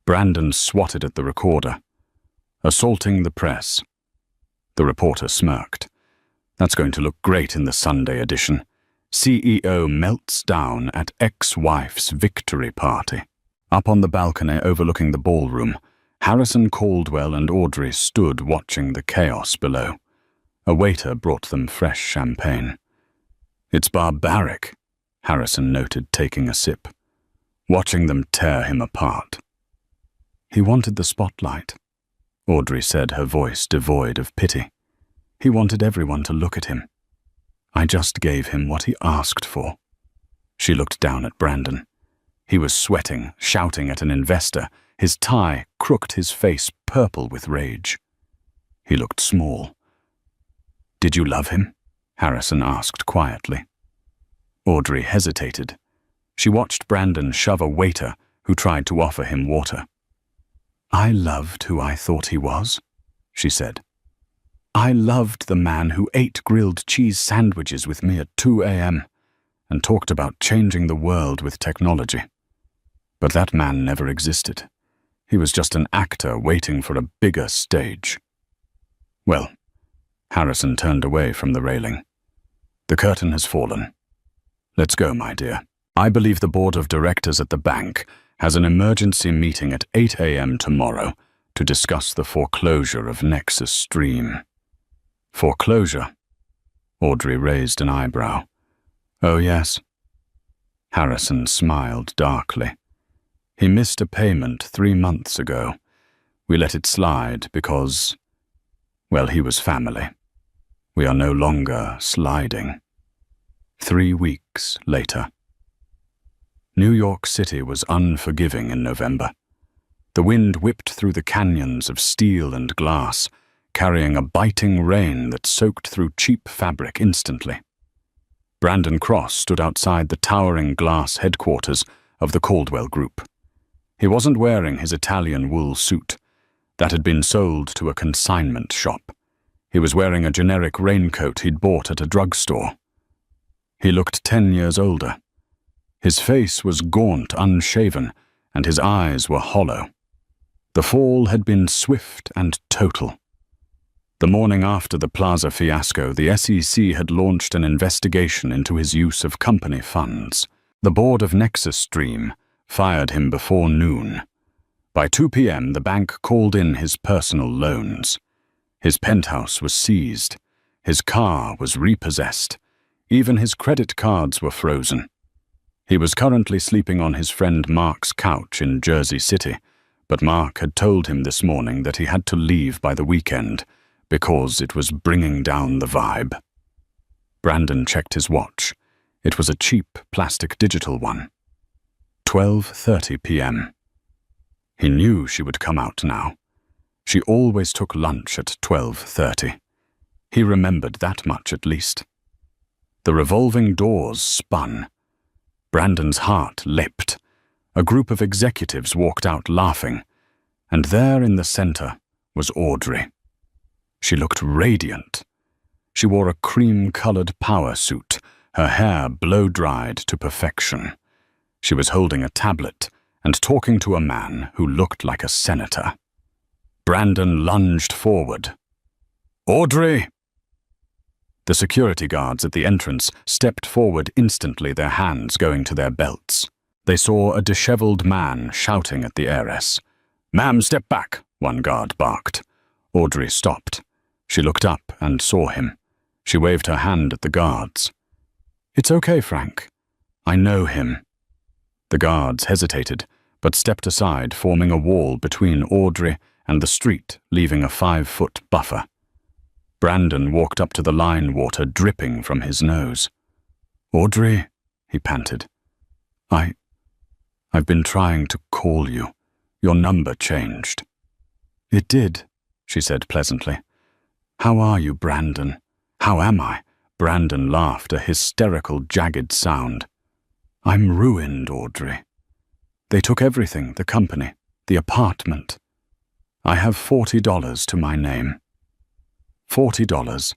Brandon swatted at the recorder. Assaulting the press. The reporter smirked. That's going to look great in the Sunday edition. CEO melts down at ex-wife's victory party. Up on the balcony overlooking the ballroom, Harrison Caldwell and Audrey stood watching the chaos below. A waiter brought them fresh champagne. "It's barbaric," Harrison noted, taking a sip. "Watching them tear him apart." "He wanted the spotlight," Audrey said, her voice devoid of pity. "He wanted everyone to look at him. I just gave him what he asked for." She looked down at Brandon. He was sweating, shouting at an investor. His tie crooked, his face purple with rage. He looked small. "Did you love him?" Harrison asked quietly. Audrey hesitated. She watched Brandon shove a waiter who tried to offer him water. "I loved who I thought he was," she said. "I loved the man who ate grilled cheese sandwiches with me at 2 a.m. and talked about changing the world with technology. But that man never existed. He was just an actor waiting for a bigger stage." "Well," Harrison turned away from the railing. "The curtain has fallen. Let's go, my dear. I believe the board of directors at the bank has an emergency meeting at 8 a.m. tomorrow to discuss the foreclosure of Nexus Stream." "Foreclosure?" Audrey raised an eyebrow. "Oh, yes." Harrison smiled darkly. "He missed a payment 3 months ago. We let it slide because, well, he was family. We are no longer sliding." 3 weeks later. New York City was unforgiving in November. The wind whipped through the canyons of steel and glass, carrying a biting rain that soaked through cheap fabric instantly. Brandon Cross stood outside the towering glass headquarters of the Caldwell Group. He wasn't wearing his Italian wool suit that had been sold to a consignment shop. He was wearing a generic raincoat he'd bought at a drugstore. He looked 10 years older. His face was gaunt, unshaven, and his eyes were hollow. The fall had been swift and total. The morning after the Plaza fiasco, the SEC had launched an investigation into his use of company funds. The board of Nexus Stream fired him before noon. By 2 p.m., the bank called in his personal loans. His penthouse was seized. His car was repossessed. Even his credit cards were frozen. He was currently sleeping on his friend Mark's couch in Jersey City, but Mark had told him this morning that he had to leave by the weekend because it was bringing down the vibe. Brandon checked his watch. It was a cheap plastic digital one. 12:30 p.m. He knew she would come out now. She always took lunch at 12:30. He remembered that much at least. The revolving doors spun. Brandon's heart leapt. A group of executives walked out laughing, and there in the center was Audrey. She looked radiant. She wore a cream-colored power suit, her hair blow-dried to perfection. She was holding a tablet and talking to a man who looked like a senator. Brandon lunged forward. "Audrey!" The security guards at the entrance stepped forward instantly, their hands going to their belts. They saw a disheveled man shouting at the heiress. "Ma'am, step back," one guard barked. Audrey stopped. She looked up and saw him. She waved her hand at the guards. "It's okay, Frank. I know him." The guards hesitated, but stepped aside, forming a wall between Audrey and the street, leaving a 5-foot buffer. Brandon walked up to the line water dripping from his nose. "Audrey," he panted. I've been trying to call you. Your number changed." "It did," she said pleasantly. "How are you, Brandon?" "How am I?" Brandon laughed, a hysterical, jagged sound. "I'm ruined, Audrey. They took everything, the company, the apartment. I have $40 to my name." $40?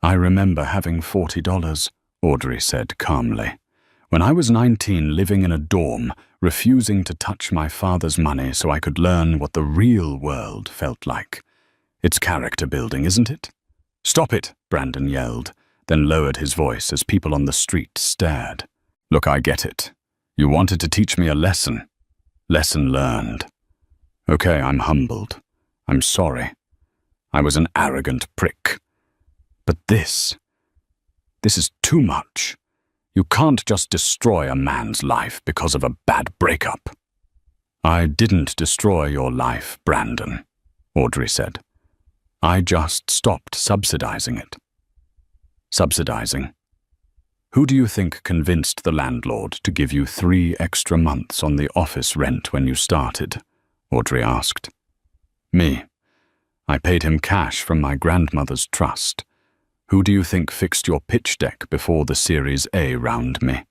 "I remember having $40, Audrey said calmly. "When I was 19, living in a dorm, refusing to touch my father's money so I could learn what the real world felt like. It's character building, isn't it?" "Stop it," Brandon yelled, then lowered his voice as people on the street stared. "Look, I get it. You wanted to teach me a lesson. Lesson learned. Okay, I'm humbled. I'm sorry. I was an arrogant prick. But this is too much. You can't just destroy a man's life because of a bad breakup. I didn't destroy your life, Brandon, Audrey said. I just stopped subsidizing it. Subsidizing? Who do you think convinced the landlord to give you 3 extra months on the office rent when you started? Audrey asked. Me. I paid him cash from my grandmother's trust. Who do you think fixed your pitch deck before the Series A round me?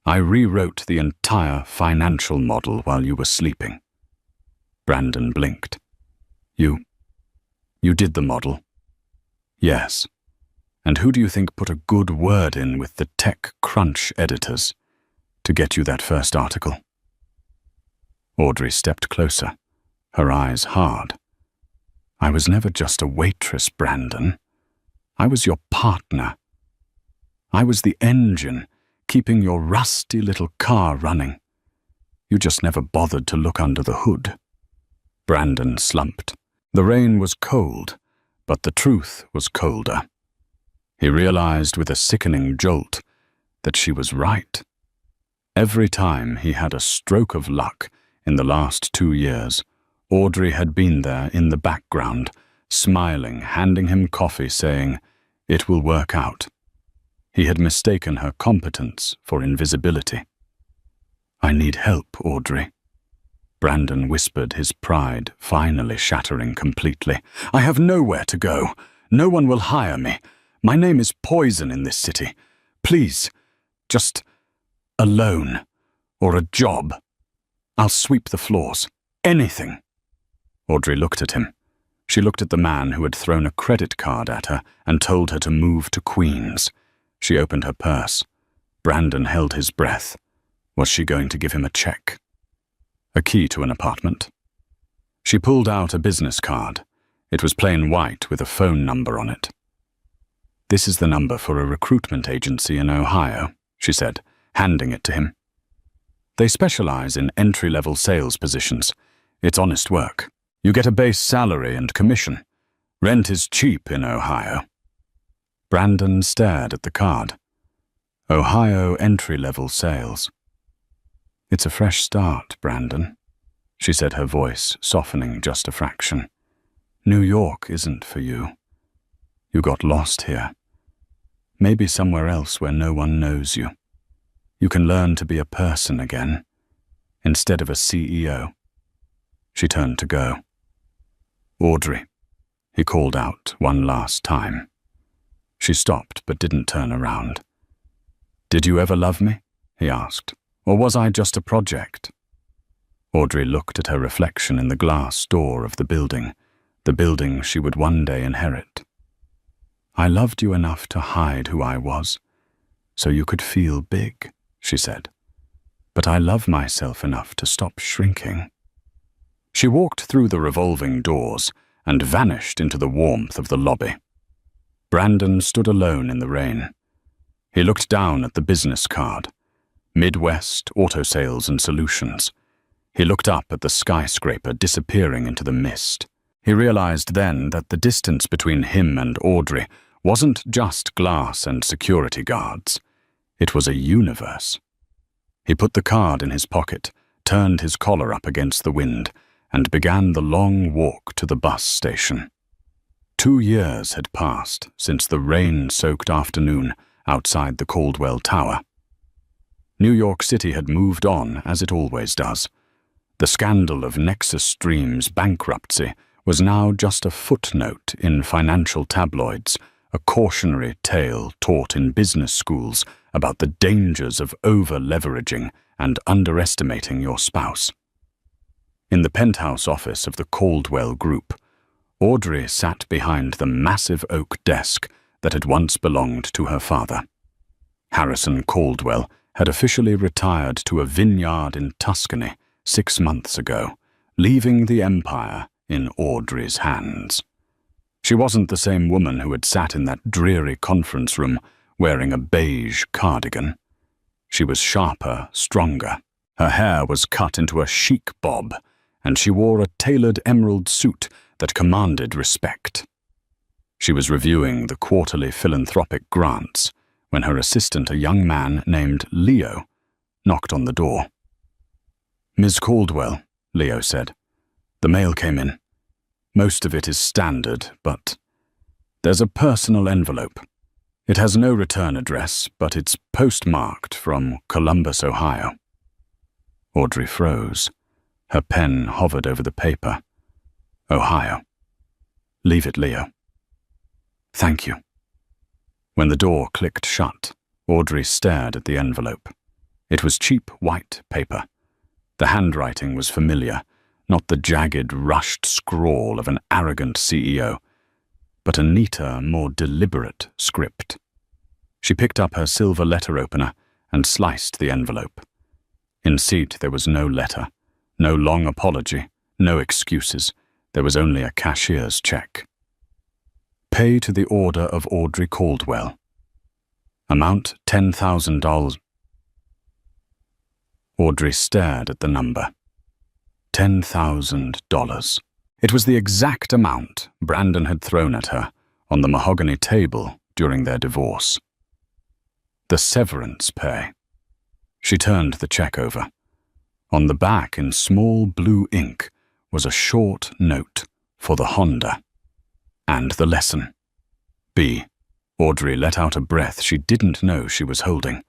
I rewrote the entire financial model while you were sleeping. Brandon blinked. You did the model? Yes. And who do you think put a good word in with the tech crunch editors to get you that first article? Audrey stepped closer, her eyes hard. I was never just a waitress, Brandon. I was your partner. I was the engine, keeping your rusty little car running. You just never bothered to look under the hood. Brandon slumped. The rain was cold, but the truth was colder. He realized with a sickening jolt that she was right. Every time he had a stroke of luck in the last 2 years, Audrey had been there in the background, smiling, handing him coffee, saying, "It will work out." He had mistaken her competence for invisibility. "I need help, Audrey." Brandon whispered, his pride finally shattering completely. "I have nowhere to go. No one will hire me. My name is poison in this city. Please, just a loan or a job. I'll sweep the floors. Anything." Audrey looked at him. She looked at the man who had thrown a credit card at her and told her to move to Queens. She opened her purse. Brandon held his breath. Was she going to give him a check? A key to an apartment? She pulled out a business card. It was plain white with a phone number on it. "This is the number for a recruitment agency in Ohio," she said, handing it to him. "They specialize in entry-level sales positions. It's honest work. You get a base salary and commission. Rent is cheap in Ohio." Brandon stared at the card. Ohio entry-level sales. "It's a fresh start, Brandon," she said, her voice softening just a fraction. "New York isn't for you. You got lost here. Maybe somewhere else where no one knows you. You can learn to be a person again, instead of a CEO." She turned to go. "Audrey," he called out one last time. She stopped but didn't turn around. "Did you ever love me?" he asked. "Or was I just a project?" Audrey looked at her reflection in the glass door of the building she would one day inherit. "I loved you enough to hide who I was, so you could feel big," she said. "But I love myself enough to stop shrinking." She walked through the revolving doors and vanished into the warmth of the lobby. Brandon stood alone in the rain. He looked down at the business card. Midwest Auto Sales and Solutions. He looked up at the skyscraper disappearing into the mist. He realized then that the distance between him and Audrey wasn't just glass and security guards. It was a universe. He put the card in his pocket, turned his collar up against the wind, and began the long walk to the bus station. 2 years had passed since the rain-soaked afternoon outside the Caldwell Tower. New York City had moved on, as it always does. The scandal of Nexus Stream's bankruptcy was now just a footnote in financial tabloids, a cautionary tale taught in business schools about the dangers of over-leveraging and underestimating your spouse. In the penthouse office of the Caldwell Group, Audrey sat behind the massive oak desk that had once belonged to her father. Harrison Caldwell had officially retired to a vineyard in Tuscany 6 months ago, leaving the empire in Audrey's hands. She wasn't the same woman who had sat in that dreary conference room wearing a beige cardigan. She was sharper, stronger. Her hair was cut into a chic bob, and she wore a tailored emerald suit that commanded respect. She was reviewing the quarterly philanthropic grants when her assistant, a young man named Leo, knocked on the door. "Ms. Caldwell," Leo said. "The mail came in. Most of it is standard, but there's a personal envelope. It has no return address, but it's postmarked from Columbus, Ohio." Audrey froze. Her pen hovered over the paper. "Ohio. Leave it, Leo." "Thank you." When the door clicked shut, Audrey stared at the envelope. It was cheap white paper. The handwriting was familiar, not the jagged, rushed scrawl of an arrogant CEO, but a neater, more deliberate script. She picked up her silver letter opener and sliced the envelope. In seat there was no letter, no long apology, no excuses. There was only a cashier's check. "Pay to the order of Audrey Caldwell. Amount $10,000. Audrey stared at the number. $10,000. It was the exact amount Brandon had thrown at her on the mahogany table during their divorce. The severance pay. She turned the check over. On the back, in small blue ink, was a short note for the Honda. And the lesson. B. Audrey let out a breath she didn't know she was holding.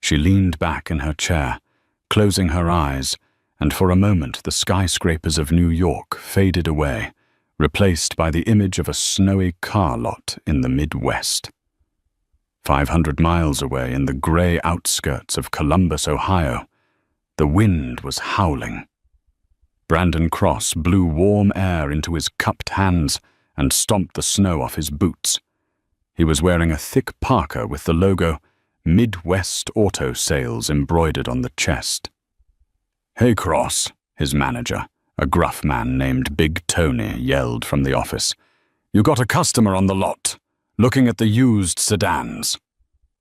She leaned back in her chair, closing her eyes, and for a moment the skyscrapers of New York faded away, replaced by the image of a snowy car lot in the Midwest. 500 miles away in the gray outskirts of Columbus, Ohio, the wind was howling. Brandon Cross blew warm air into his cupped hands and stomped the snow off his boots. He was wearing a thick parka with the logo Midwest Auto Sales embroidered on the chest. "Hey, Cross," his manager, a gruff man named Big Tony, yelled from the office. "You got a customer on the lot, looking at the used sedans."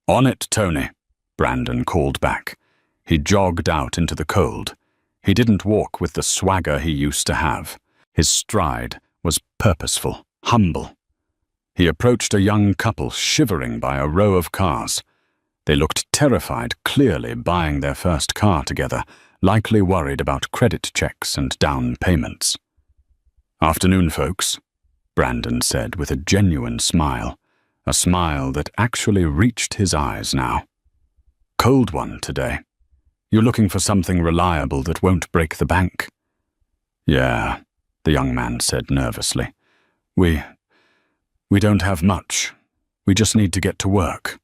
"On it, Tony," Brandon called back. He jogged out into the cold. He didn't walk with the swagger he used to have. His stride was purposeful, humble. He approached a young couple shivering by a row of cars. They looked terrified, clearly buying their first car together, likely worried about credit checks and down payments. "Afternoon, folks," Brandon said with a genuine smile, a smile that actually reached his eyes now. "Cold one today. You're looking for something reliable that won't break the bank?" "Yeah," the young man said nervously. We don't have much. We just need to get to work."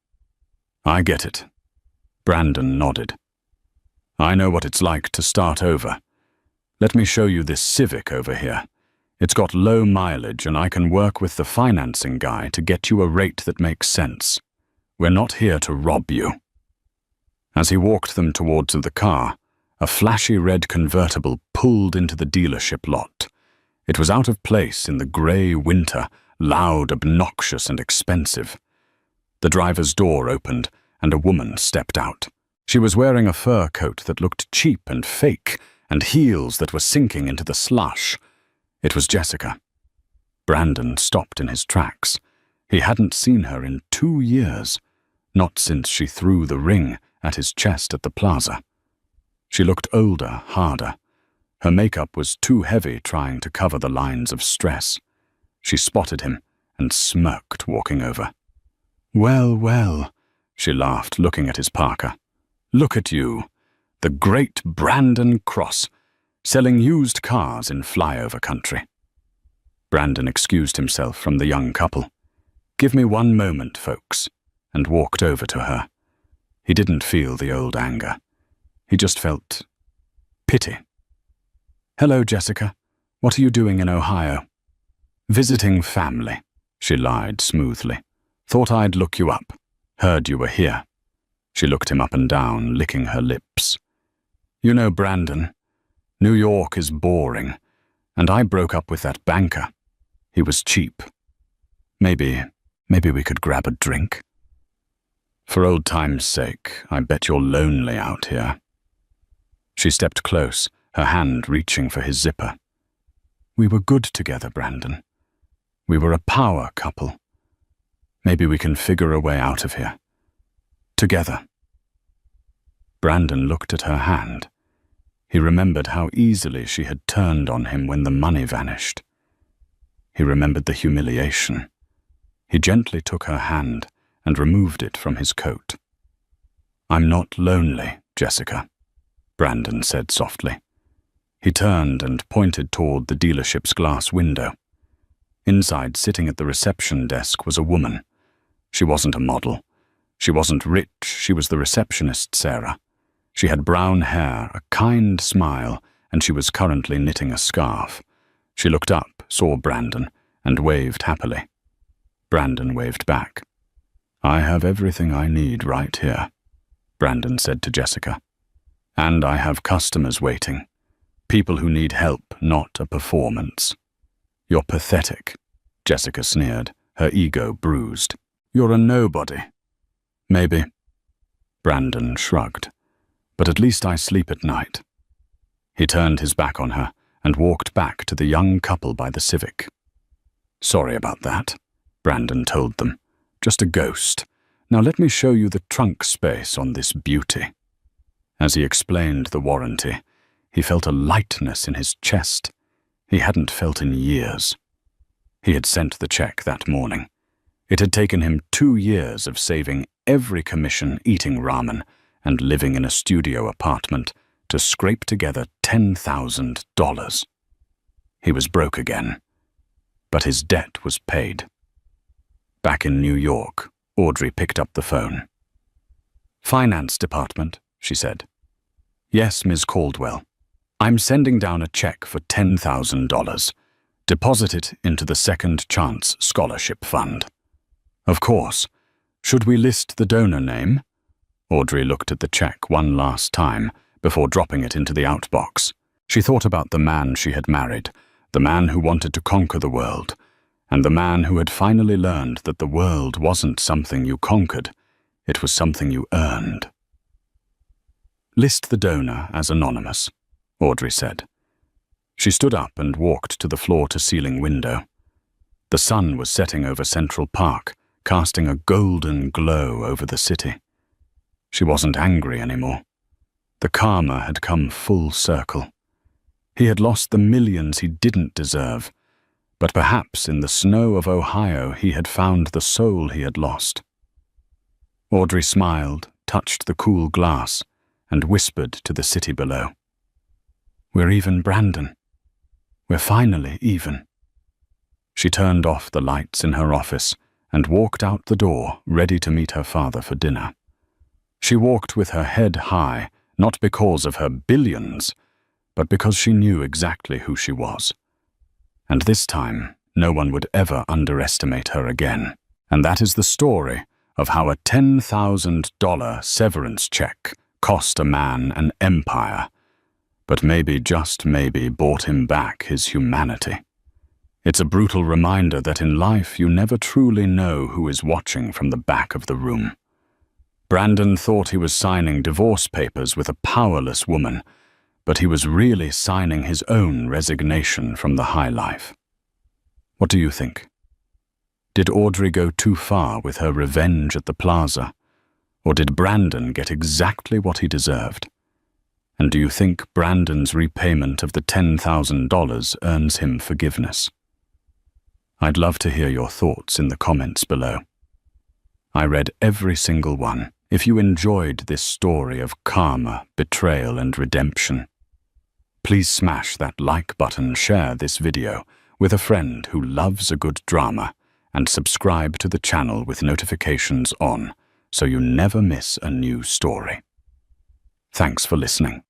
"I get it." Brandon nodded. "I know what it's like to start over. Let me show you this Civic over here. It's got low mileage and I can work with the financing guy to get you a rate that makes sense. We're not here to rob you." As he walked them towards the car, a flashy red convertible pulled into the dealership lot. It was out of place in the grey winter, loud, obnoxious, and expensive. The driver's door opened, and a woman stepped out. She was wearing a fur coat that looked cheap and fake, and heels that were sinking into the slush. It was Jessica. Brandon stopped in his tracks. He hadn't seen her in 2 years, not since she threw the ring at his chest at the plaza. She looked older, harder. Her makeup was too heavy trying to cover the lines of stress. She spotted him and smirked, walking over. "Well, well," she laughed, looking at his parka. "Look at you, the great Brandon Cross, selling used cars in flyover country." Brandon excused himself from the young couple. "Give me one moment, folks," and walked over to her. He didn't feel the old anger. He just felt pity. "Hello, Jessica. What are you doing in Ohio?" "Visiting family," she lied smoothly. "Thought I'd look you up. Heard you were here." She looked him up and down, licking her lips. "You know, Brandon, New York is boring, and I broke up with that banker. He was cheap. Maybe we could grab a drink?" "For old time's sake, I bet you're lonely out here." She stepped close, her hand reaching for his zipper. "We were good together, Brandon. We were a power couple. Maybe we can figure a way out of here. Together." Brandon looked at her hand. He remembered how easily she had turned on him when the money vanished. He remembered the humiliation. He gently took her hand and removed it from his coat. "I'm not lonely, Jessica," Brandon said softly. He turned and pointed toward the dealership's glass window. Inside, sitting at the reception desk, was a woman. She wasn't a model. She wasn't rich. She was the receptionist, Sarah. She had brown hair, a kind smile, and she was currently knitting a scarf. She looked up, saw Brandon, and waved happily. Brandon waved back. "I have everything I need right here," Brandon said to Jessica. "And I have customers waiting. People who need help, not a performance." "You're pathetic," Jessica sneered, her ego bruised. "You're a nobody." "Maybe." Brandon shrugged. "But at least I sleep at night." He turned his back on her and walked back to the young couple by the Civic. "Sorry about that," Brandon told them. "Just a ghost. Now let me show you the trunk space on this beauty." As he explained the warranty, he felt a lightness in his chest he hadn't felt in years. He had sent the check that morning. It had taken him 2 years of saving every commission, eating ramen, and living in a studio apartment to scrape together $10,000. He was broke again, but his debt was paid. Back in New York, Audrey picked up the phone. "Finance department," she said. "Yes, Ms. Caldwell. I'm sending down a check for $10,000. Deposit it into the Second Chance Scholarship Fund." "Of course. Should we list the donor name?" Audrey looked at the check one last time before dropping it into the outbox. She thought about the man she had married, the man who wanted to conquer the world, and the man who had finally learned that the world wasn't something you conquered, it was something you earned. "List the donor as anonymous," Audrey said. She stood up and walked to the floor-to-ceiling window. The sun was setting over Central Park, casting a golden glow over the city. She wasn't angry anymore. The karma had come full circle. He had lost the millions he didn't deserve, but perhaps in the snow of Ohio he had found the soul he had lost. Audrey smiled, touched the cool glass, and whispered to the city below. "We're even, Brandon. We're finally even." She turned off the lights in her office and walked out the door, ready to meet her father for dinner. She walked with her head high, not because of her billions, but because she knew exactly who she was. And this time, no one would ever underestimate her again. And that is the story of how a $10,000 severance check cost a man an empire, but maybe, just maybe, bought him back his humanity. It's a brutal reminder that in life you never truly know who is watching from the back of the room. Brandon thought he was signing divorce papers with a powerless woman, but he was really signing his own resignation from the high life. What do you think? Did Audrey go too far with her revenge at the plaza, or did Brandon get exactly what he deserved? And do you think Brandon's repayment of the $10,000 earns him forgiveness? I'd love to hear your thoughts in the comments below. I read every single one. If you enjoyed this story of karma, betrayal, and redemption, please smash that like button, share this video with a friend who loves a good drama, and subscribe to the channel with notifications on so you never miss a new story. Thanks for listening.